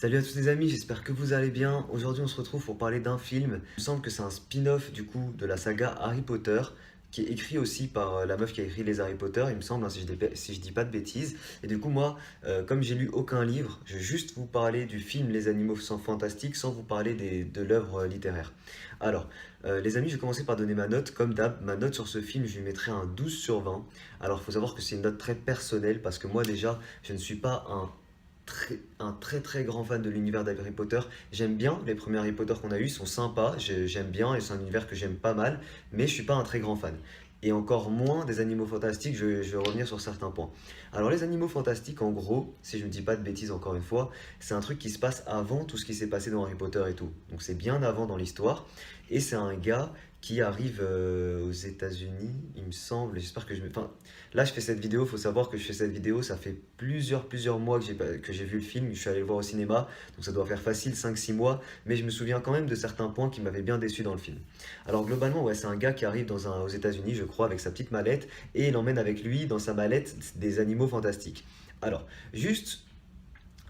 Salut à tous les amis, j'espère que vous allez bien. Aujourd'hui on se retrouve pour parler d'un film. Il me semble que c'est un spin-off du coup de la saga Harry Potter, qui est écrit aussi par la meuf qui a écrit les Harry Potter, il me semble, hein, si je dis pas de bêtises. Et du coup moi, comme j'ai lu aucun livre, je vais juste vous parler du film Les Animaux sont fantastiques sans vous parler de l'œuvre littéraire. Alors, les amis, je vais commencer par donner ma note. Comme d'hab, ma note sur ce film, je lui mettrai un 12 sur 20. Alors il faut savoir que c'est une note très personnelle parce que moi déjà, je ne suis pas un très très grand fan de l'univers d'Harry Potter. J'aime bien les premiers Harry Potter qu'on a eus, ils sont sympas, j'aime bien et c'est un univers que j'aime pas mal, mais je suis pas un très grand fan. Et encore moins des animaux fantastiques, je vais revenir sur certains points. Alors les animaux fantastiques, en gros, si je ne dis pas de bêtises encore une fois, c'est un truc qui se passe avant tout ce qui s'est passé dans Harry Potter et tout. Donc c'est bien avant dans l'histoire. Et c'est un gars qui arrive aux États-Unis, il me semble. J'espère que je me. Enfin, là, je fais cette vidéo. Il faut savoir que je fais cette vidéo. Ça fait plusieurs mois que j'ai vu le film. Je suis allé le voir au cinéma. Donc, ça doit faire facile 5 6 mois. Mais je me souviens quand même de certains points qui m'avaient bien déçu dans le film. Alors, globalement, ouais, c'est un gars qui arrive aux États-Unis, je crois, avec sa petite mallette. Et il emmène avec lui, dans sa mallette, des animaux fantastiques. Alors, juste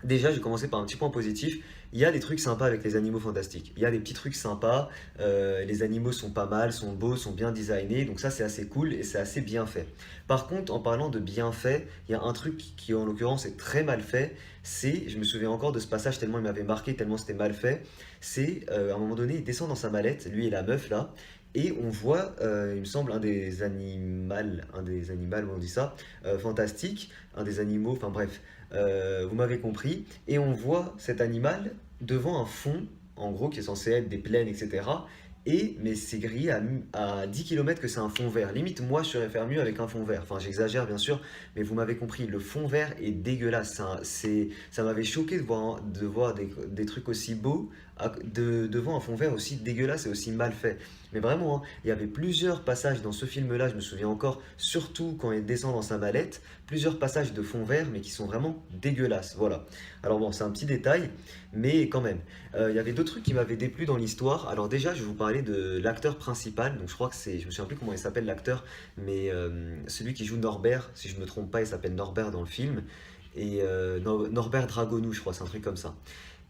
déjà, je vais commencer par un petit point positif. Il y a des trucs sympas avec les animaux fantastiques. Il y a des petits trucs sympas. Les animaux sont pas mal, sont beaux, sont bien designés. Donc ça, c'est assez cool et c'est assez bien fait. Par contre, en parlant de bien fait, il y a un truc qui, en l'occurrence, est très mal fait. Je me souviens encore de ce passage tellement il m'avait marqué, tellement c'était mal fait. À un moment donné, il descend dans sa mallette, lui et la meuf là. Et on voit, il me semble, un des animaux, on dit ça, fantastique, un des animaux, enfin bref, vous m'avez compris. Et on voit cet animal devant un fond, en gros, qui est censé être des plaines, etc. Mais c'est grillé à 10 km que c'est un fond vert. Limite, moi, je serais faire mieux avec un fond vert. Enfin, j'exagère, bien sûr, mais vous m'avez compris. Le fond vert est dégueulasse. Ça m'avait choqué de voir des trucs aussi beaux devant un fond vert aussi dégueulasse et aussi mal fait. Mais vraiment, hein, il y avait plusieurs passages dans ce film-là, je me souviens encore, surtout quand il descend dans sa mallette, plusieurs passages de fond vert, mais qui sont vraiment dégueulasses. Voilà. Alors bon, c'est un petit détail, mais quand même. Il y avait d'autres trucs qui m'avaient déplu dans l'histoire. Alors déjà, je vais vous parler de l'acteur principal. Donc je crois que je me souviens plus comment il s'appelle l'acteur, mais celui qui joue Norbert, si je ne me trompe pas, il s'appelle Norbert dans le film. Et Norbert Dragonou, je crois, c'est un truc comme ça.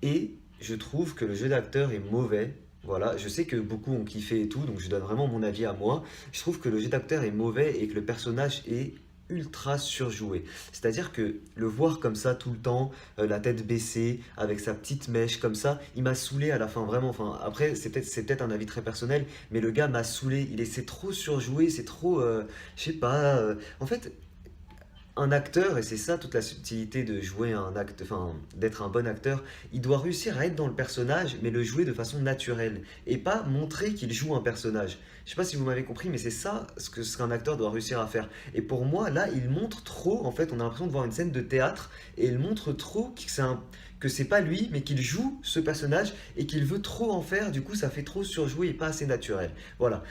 Et je trouve que le jeu d'acteur est mauvais. Voilà, je sais que beaucoup ont kiffé et tout, donc je donne vraiment mon avis à moi. Je trouve que le jeu d'acteur est mauvais et que le personnage est ultra surjoué. C'est-à-dire que le voir comme ça tout le temps, la tête baissée, avec sa petite mèche comme ça, il m'a saoulé à la fin, vraiment. Enfin, après, c'est peut-être un avis très personnel, mais le gars m'a saoulé. C'est trop surjoué, c'est trop, je sais pas. En fait, un acteur, et c'est ça toute la subtilité de jouer un acte, enfin d'être un bon acteur, il doit réussir à être dans le personnage, mais le jouer de façon naturelle, et pas montrer qu'il joue un personnage. Je sais pas si vous m'avez compris, mais c'est ça ce qu'un acteur doit réussir à faire. Et pour moi, là, il montre trop, en fait, on a l'impression de voir une scène de théâtre, et il montre trop que c'est pas lui, mais qu'il joue ce personnage, et qu'il veut trop en faire, du coup ça fait trop surjouer et pas assez naturel. Voilà.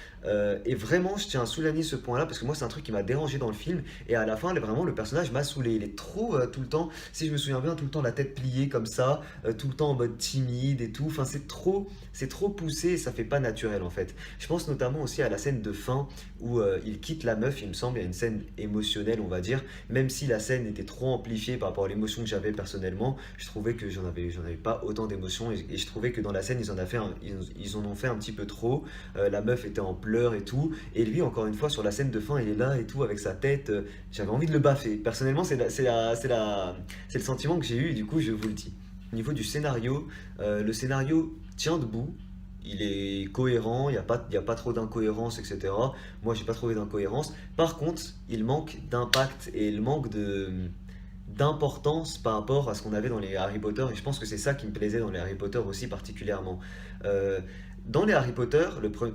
Et vraiment, je tiens à souligner ce point-là, parce que moi c'est un truc qui m'a dérangé dans le film, et à la fin, vraiment, le personnage m'a saoulé. Il est trop tout le temps, si je me souviens bien, tout le temps la tête pliée comme ça, tout le temps en mode timide et tout. Enfin, c'est trop poussé et ça fait pas naturel en fait. Je pense notamment aussi à la scène de fin où il quitte la meuf, il me semble. Il y a une scène émotionnelle, on va dire. Même si la scène était trop amplifiée par rapport à l'émotion que j'avais personnellement, je trouvais que j'en avais pas autant d'émotions et je trouvais que dans la scène, ils en ont fait un petit peu trop. La meuf était en pleurs et tout. Et lui, encore une fois, sur la scène de fin, il est là et tout avec sa tête. J'avais envie de le baffer. Personnellement, c'est le sentiment que j'ai eu et du coup, je vous le dis. Au niveau du scénario, le scénario tient debout. Il est cohérent, il y a pas trop d'incohérences, etc. Moi, j'ai pas trouvé d'incohérence. Par contre, il manque d'impact et il manque d'importance par rapport à ce qu'on avait dans les Harry Potter. Et je pense que c'est ça qui me plaisait dans les Harry Potter aussi particulièrement. Euh, dans les Harry Potter,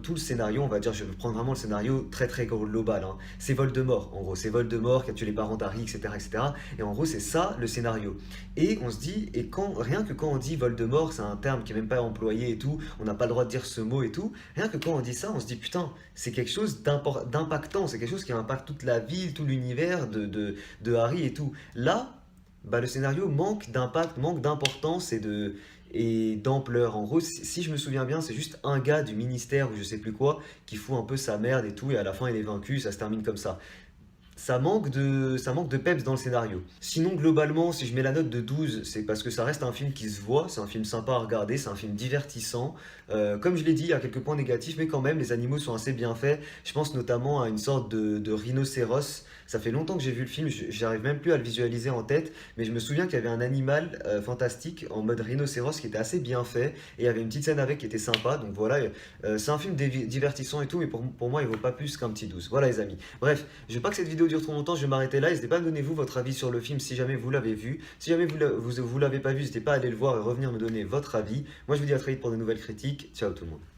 tout le scénario, on va dire, je vais prendre vraiment le scénario très très global, hein. C'est Voldemort, en gros, c'est Voldemort qui a tué les parents d'Harry, etc., etc. Et en gros, c'est ça le scénario. Et on se dit, rien que quand on dit Voldemort, c'est un terme qui est même pas employé et tout, on n'a pas le droit de dire ce mot et tout, rien que quand on dit ça, on se dit, putain, c'est quelque chose d'impactant, c'est quelque chose qui impacte toute la ville, tout l'univers de Harry et tout. Là, bah, le scénario manque d'impact, manque d'importance et d'ampleur. En gros, si je me souviens bien, c'est juste un gars du ministère ou je sais plus quoi qui fout un peu sa merde et tout, et à la fin il est vaincu, ça se termine comme ça. ça manque de peps dans le scénario. Sinon, globalement, si je mets la note de 12, c'est parce que ça reste un film qui se voit, c'est un film sympa à regarder, c'est un film divertissant. Comme je l'ai dit, il y a quelques points négatifs, mais quand même, les animaux sont assez bien faits. Je pense notamment à une sorte de rhinocéros. Ça fait longtemps que j'ai vu le film, j'arrive même plus à le visualiser en tête, mais je me souviens qu'il y avait un animal fantastique en mode rhinocéros qui était assez bien fait, et il y avait une petite scène avec qui était sympa, donc voilà, c'est un film divertissant et tout, mais pour moi, il vaut pas plus qu'un petit 12. Voilà les amis. Bref, je veux pas que cette vidéo dure trop longtemps, je vais m'arrêter là. N'hésitez pas à me donner vous votre avis sur le film si jamais vous l'avez vu. Si jamais vous l'avez pas vu, n'hésitez pas à aller le voir et revenir me donner votre avis. Moi je vous dis à très vite pour de nouvelles critiques. Ciao tout le monde.